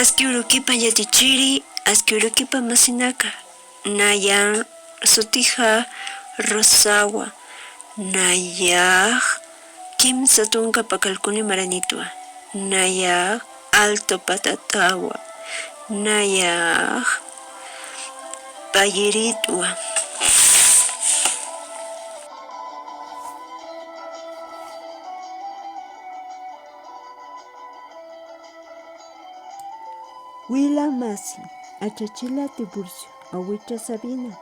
Askyurukipa yatichiri, askyurukipa masinaka, nayan sutija rosawa, nayak kimsa tunka pakalkuni maranitwa, nayak alto patatawa, nayak payiritwa. Wila Masi, Achachila Tiburcio, Ahuicha Sabina,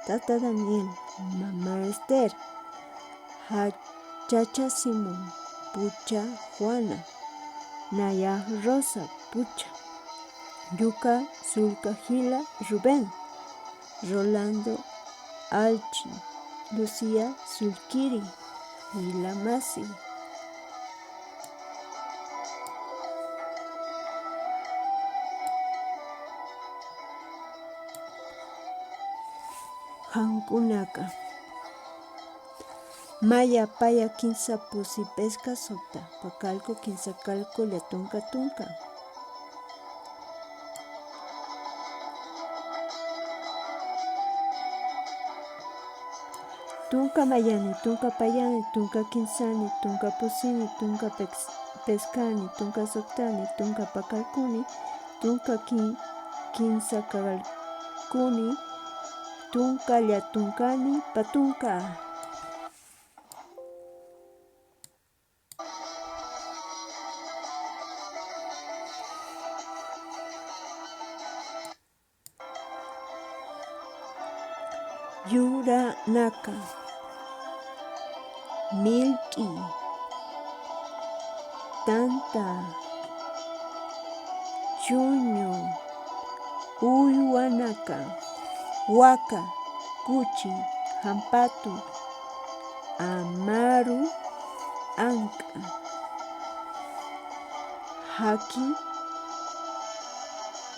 Tata Daniel, Mamá Esther, Chacha Simón, Pucha Juana, Naya Rosa, Pucha, Yuka Zulka Gila Rubén, Rolando Alchi, Lucía Zulkiri, Wila Masi. Hankunaka Maya paya kinsa pusi pesca sota pacalco kinsa calco la tunca tunca tunca mayani tunca payani tunca kinsani tunca pusini tunca pescani tunca sotani tunca pacalcuni tunca kinsa calcuni tunca llatuncani patunca. Yura Naka Milki Tanta Junyo Uywanaka Waka Kuchi Hampatu Amaru Anka Haki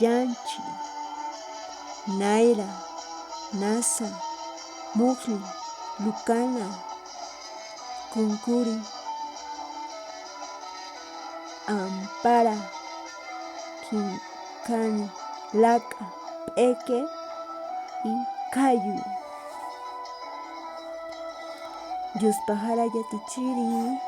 Yanchi Naira Nasa Mugli Lucana Kunkuri Ampara Kinkani Laka Eke y Kayu Yuspahara Yatichiri